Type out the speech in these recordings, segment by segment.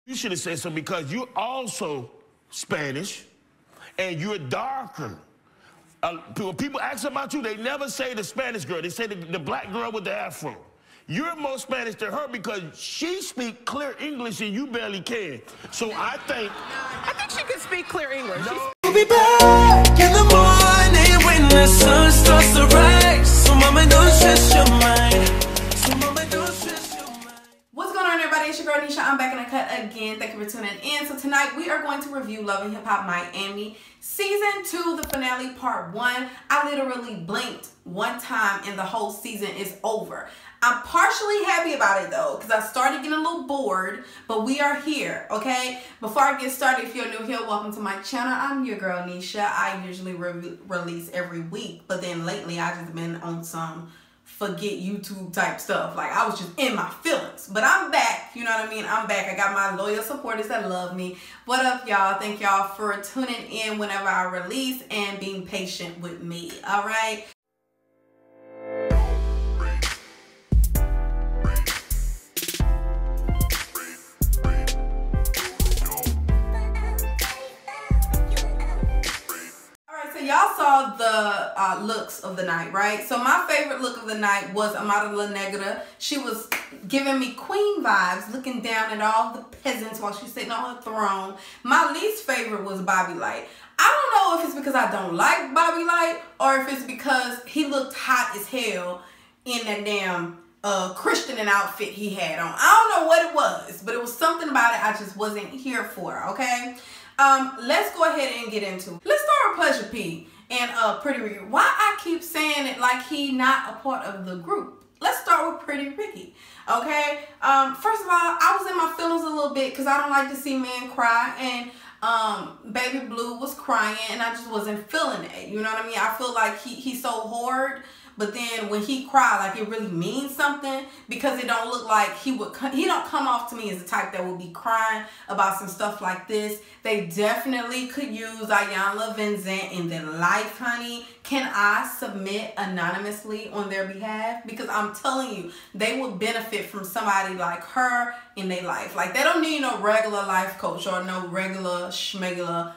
You should have said so because you're also Spanish and you're darker. When people ask about you, they never say the Spanish girl. They say the black girl with the afro. You're more Spanish than her because she speaks clear English and you barely can. So I think she can speak clear English. No. We'll be back in the morning when the sun starts to rise. So mama, don't stress your mind. So mama, don't stress your mind. What's going on, everybody? It's your girl Nesha. I'm back in the cut again. Thank you for tuning in. So tonight we are going to review Love and Hip Hop Miami Season 2, the finale, Part 1. I literally blinked one time and the whole season is over. I'm partially happy about it though, because I started getting a little bored, but we are here, okay? Before I get started, if you're new here, welcome to my channel. I'm your girl Nesha. I usually release every week, but then lately I just been on some forget YouTube type stuff. Like I was just in my feelings, but I'm back. You know what I mean? I'm back. I got my loyal supporters that love me. What up, y'all? Thank y'all for tuning in whenever I release and being patient with me. All right. Y'all saw the looks of the night, right? So my favorite look of the night was Amara La Negra. She was giving me queen vibes, looking down at all the peasants while she's sitting on her throne. My least favorite was Bobby Lyte. I don't know if it's because I don't like Bobby Lyte or if it's because he looked hot as hell in that damn Christian outfit he had on. I don't know what it was, but it was something about it I just wasn't here for, okay? Let's go ahead and get into it. Let's start with Pleasure P and Pretty Ricky. Why I keep saying it like he not a part of the group? Let's start with Pretty Ricky, okay? First of all, I was in my feelings a little bit because I don't like to see men cry, and Baby Blue was crying and I just wasn't feeling it. You know what I mean? I feel like he's so hard. But then when he cried, like it really means something, because it don't look like he don't come off to me as the type that would be crying about some stuff like this. They definitely could use Iyanla Vincent in their life, honey. Can I submit anonymously on their behalf? Because I'm telling you, they would benefit from somebody like her in their life. Like they don't need no regular life coach or no regular schmegular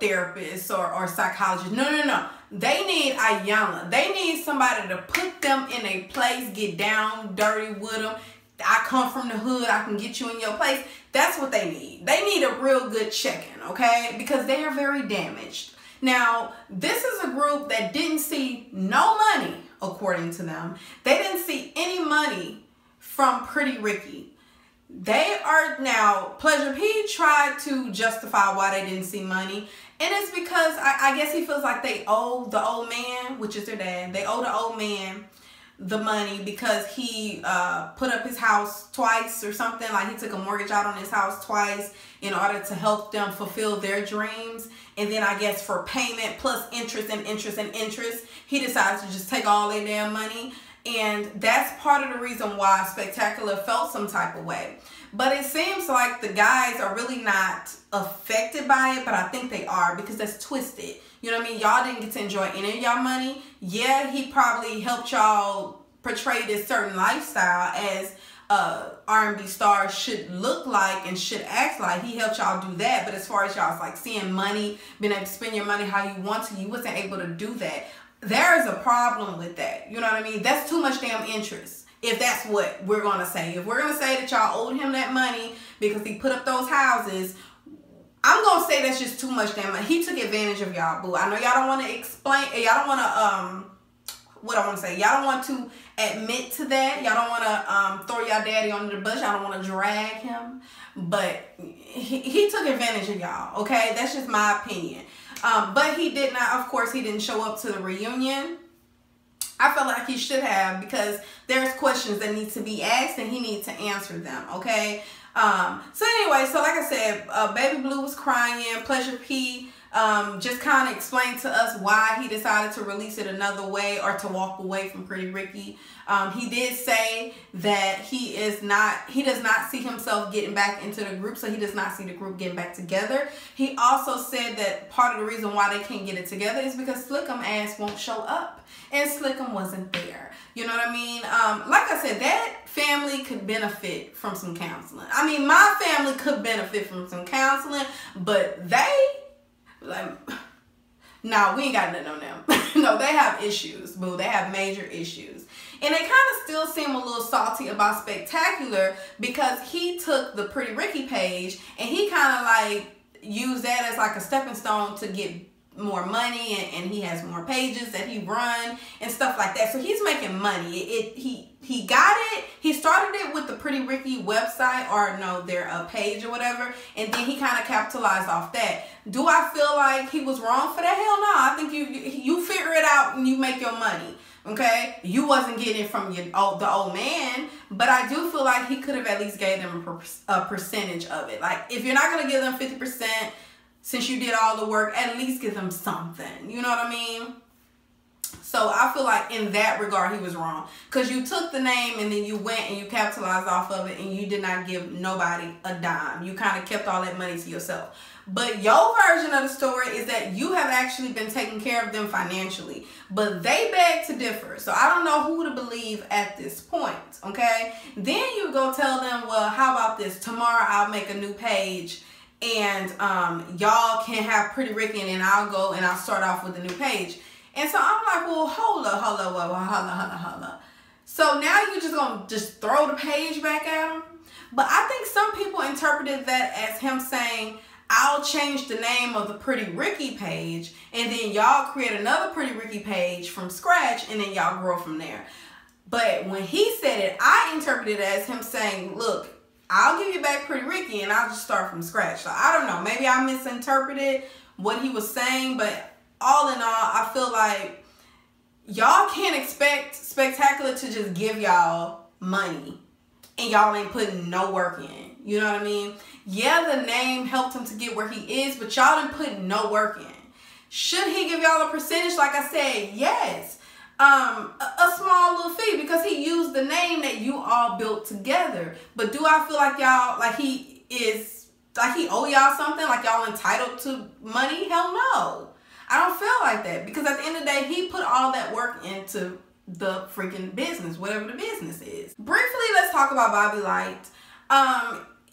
therapist or psychologist. No. They need Iyanla. They need somebody to put them in a place, get down dirty with them. I come from the hood. I can get you in your place. That's what they need. They need a real good check-in, okay? Because they are very damaged. Now, this is a group that didn't see no money, according to them. They didn't see any money from Pretty Ricky. They are now, Pleasure P tried to justify why they didn't see money. And it's because I guess he feels like they owe the old man, which is their dad. They owe the old man the money because he put up his house twice or something. Like he took a mortgage out on his house twice in order to help them fulfill their dreams. And then I guess for payment plus interest and interest and interest, he decides to just take all their damn money. And that's part of the reason why Spectacular felt some type of way. But it seems like the guys are really not affected by it, but I think they are because that's twisted. You know what I mean? Y'all didn't get to enjoy any of y'all money. Yeah, he probably helped y'all portray this certain lifestyle as R&B stars should look like and should act like. He helped y'all do that. But as far as y'all's like seeing money, being able to spend your money how you want to, you wasn't able to do that. There is a problem with that. You know what I mean? That's too much damn interest. If that's what we're going to say. If we're going to say that y'all owed him that money because he put up those houses, I'm going to say that's just too much damn money. He took advantage of y'all, boo. I know y'all don't want to explain. Y'all don't want to, what I want to say. Y'all don't want to admit to that. Y'all don't want to throw y'all daddy under the bus. Y'all don't want to drag him. But he took advantage of y'all, okay? That's just my opinion. But he did not, of course, he didn't show up to the reunion. I feel like he should have because there's questions that need to be asked and he needs to answer them, okay? So anyway, so like I said, Baby Blue was crying. Pleasure P just kind of explained to us why he decided to release it another way or to walk away from Pretty Ricky. He did say that he does not see himself getting back into the group, so he does not see the group getting back together. He also said that part of the reason why they can't get it together is because Slickum ass won't show up, and Slickum wasn't there. You know what I mean? Like I said, that family could benefit from some counseling. I mean, my family could benefit from some counseling, but they, like, no, we ain't got nothing on them. No, they have issues, boo. They have major issues. And they kind of still seem a little salty about Spectacular because he took the Pretty Ricky page and he kind of like used that as like a stepping stone to get more money, and he has more pages that he run and stuff like that. So he's making money. He got it. He started it with the Pretty Ricky website, or no, their page or whatever, and then he kind of capitalized off that. Do I feel like he was wrong for that? Hell no. I think you figure it out and you make your money. Okay, you wasn't getting it from the old man, but I do feel like he could have at least gave them a percentage of it. Like, if you're not gonna give them 50%, since you did all the work, at least give them something. You know what I mean? So I feel like in that regard, he was wrong. Because you took the name and then you went and you capitalized off of it and you did not give nobody a dime. You kind of kept all that money to yourself. But your version of the story is that you have actually been taking care of them financially. But they beg to differ. So I don't know who to believe at this point. Okay? Then you go tell them, well, how about this? Tomorrow I'll make a new page and y'all can have Pretty Ricky, and then I'll go and I'll start off with a new page. And so I'm like, well, hold up. So now you're just gonna just throw the page back at him? But I think some people interpreted that as him saying, I'll change the name of the Pretty Ricky page, and then y'all create another Pretty Ricky page from scratch, and then y'all grow from there. But when he said it, I interpreted it as him saying, look, I'll give you back Pretty Ricky and I'll just start from scratch. So I don't know. Maybe I misinterpreted what he was saying, but all in all, I feel like y'all can't expect Spectacular to just give y'all money and y'all ain't putting no work in. You know what I mean? Yeah, the name helped him to get where he is, but y'all didn't put no work in. Should he give y'all a percentage? Like I said, yes. A small little fee because he used the name that you all built together. But do I feel like y'all, like he owe y'all something? Like y'all entitled to money? Hell no. I don't feel like that because at the end of the day, he put all that work into the freaking business, whatever the business is. Briefly, let's talk about Bobby Lytes.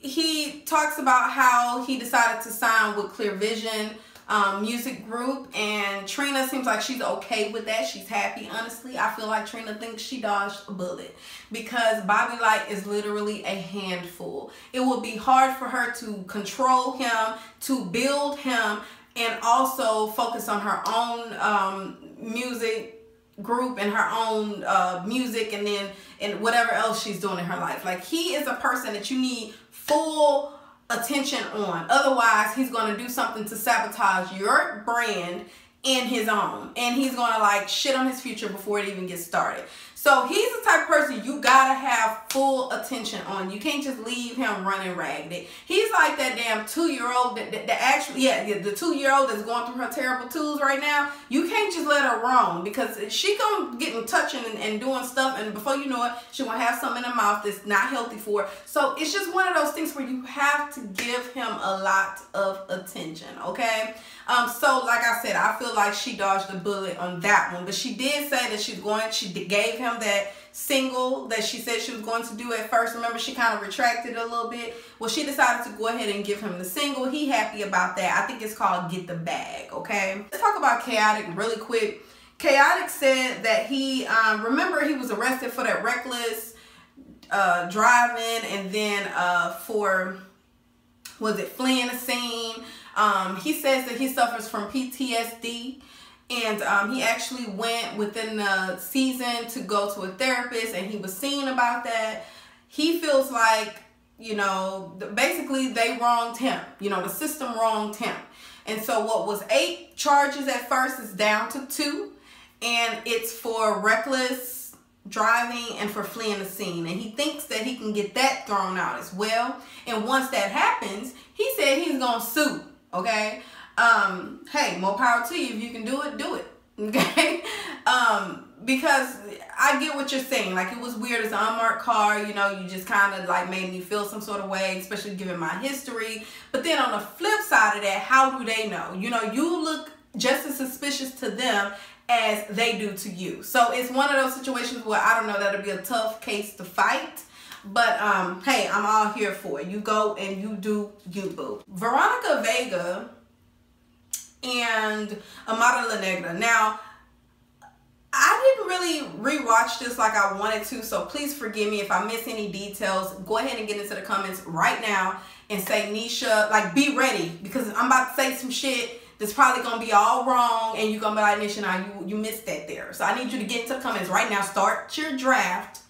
He talks about how he decided to sign with Clear Vision music group, and Trina seems like she's okay with that. She's happy. Honestly, I feel like Trina thinks she dodged a bullet because Bobby Lytes is literally a handful. It will be hard for her to control him, to build him, and also focus on her own music group and her own music and whatever else she's doing in her life. Like, he is a person that you need full attention on. Otherwise, he's going to do something to sabotage your brand and his own. And he's going to like shit on his future before it even gets started. So he's the type of person you got to have full attention on. You can't just leave him running ragged. He's like that damn 2-year-old that actually, the 2-year-old that's going through her terrible twos right now. You can't just let her roam because she gonna get in touching and doing stuff, and before you know it, she gonna have something in her mouth that's not healthy for her. So it's just one of those things where you have to give him a lot of attention, okay? So like I said, I feel like she dodged a bullet on that one, but she did say that she gave him that single that she said she was going to do at first. Remember, she kind of retracted a little bit. Well, she decided to go ahead and give him the single. He happy about that. I think it's called Get the Bag, okay? Let's talk about Chaotic really quick. Chaotic said that he, remember he was arrested for that reckless driving, and then for, was it fleeing the scene? He says that he suffers from PTSD, and he actually went within the season to go to a therapist, and he was seen about that. He feels like, you know, basically they wronged him. You know, the system wronged him. And so what was 8 charges at first is down to 2, and it's for reckless driving and for fleeing the scene. And he thinks that he can get that thrown out as well. And once that happens, he said he's gonna sue. Okay, hey, more power to you. If you can do it, do it. Okay? Because I get what you're saying. Like, it was weird as an unmarked car, you know, you just kind of like made me feel some sort of way, especially given my history. But then on the flip side of that, how do they know? You know, you look just as suspicious to them as they do to you. So it's one of those situations where, I don't know, that'll be a tough case to fight. But, hey, I'm all here for it. You go and you do you, boo. Veronica Vega and Amara La Negra. Now, I didn't really rewatch this like I wanted to, so please forgive me if I miss any details. Go ahead and get into the comments right now and say, Nesha, like, be ready, because I'm about to say some shit that's probably gonna be all wrong, and you're gonna be like, Nesha, now you missed that there. So I need you to get into the comments right now. Start your draft,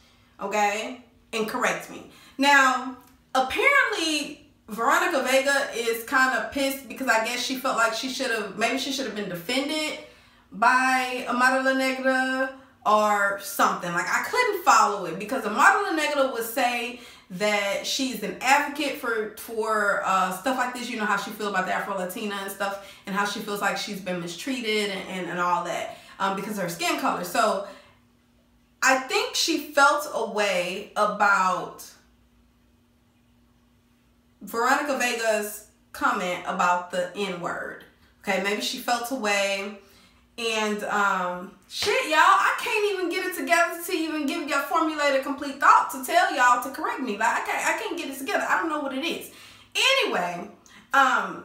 okay, and correct me. Now, apparently, Veronica Vega is kind of pissed because I guess she felt like maybe she should have been defended by Amara La Negra or something. Like, I couldn't follow it because Amara La Negra would say that she's an advocate for stuff like this. You know how she feels about the Afro-Latina and stuff, and how she feels like she's been mistreated and all that because of her skin color. So I think she felt a way about Veronica Vega's comment about the N-word. Okay, maybe she felt a way. And shit, y'all, I can't even get it together to even give y'all formulate a complete thought to tell y'all to correct me. Like, I can't get it together. I don't know what it is. Anyway,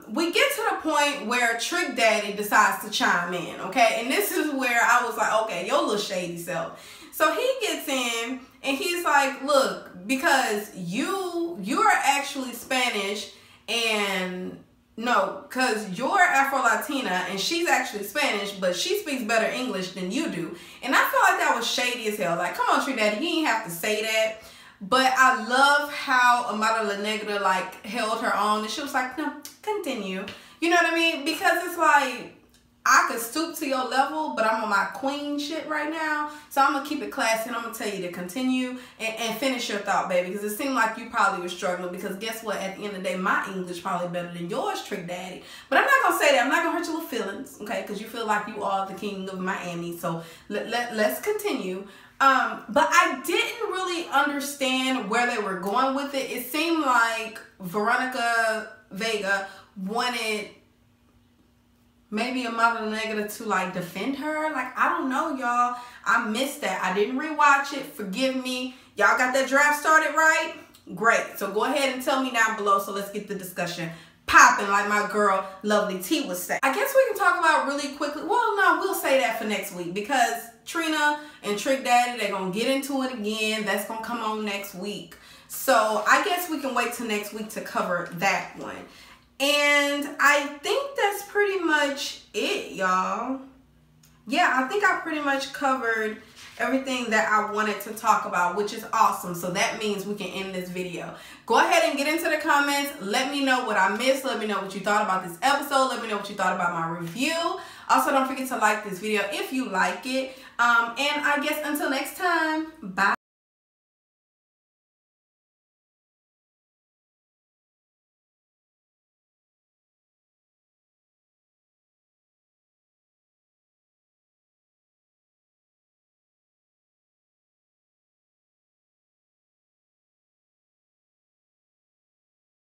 we get to the point where Trick Daddy decides to chime in, okay? And this is where I was like, okay, your little shady self. So he gets in and he's like, look, because you're actually Spanish, and no, because you're Afro-Latina and she's actually Spanish, but she speaks better English than you do. And I feel like that was shady as hell. Like, come on, Trick Daddy, he ain't have to say that. But I love how Amara La Negra, like, held her own. And she was like, no, continue. You know what I mean? Because it's like, I could stoop to your level, but I'm on my queen shit right now. So I'm going to keep it classy, and I'm going to tell you to continue and finish your thought, baby. Because it seemed like you probably were struggling. Because guess what? At the end of the day, my English probably better than yours, Trick Daddy. But I'm not going to say that. I'm not going to hurt your little feelings, okay? Because you feel like you are the king of Miami. So let's continue. But I didn't really understand where they were going with it. It seemed like Veronica Vega wanted maybe Amara La Negra to, like, defend her. Like, I don't know, y'all. I missed that. I didn't rewatch it. Forgive me. Y'all got that draft started right? Great. So go ahead and tell me down below. So let's get the discussion popping, like my girl Lovely T would say. I guess we can talk about really quickly. Well, no, we'll say that for next week, because Trina and Trick Daddy, they're going to get into it again. That's going to come on next week. So I guess we can wait till next week to cover that one. And I think that's pretty much it, y'all. Yeah, I think I pretty much covered everything that I wanted to talk about, which is awesome. So that means we can end this video. Go ahead and get into the comments. Let me know what I missed. Let me know what you thought about this episode. Let me know what you thought about my review. Also, don't forget to like this video if you like it. And I guess until next time, bye.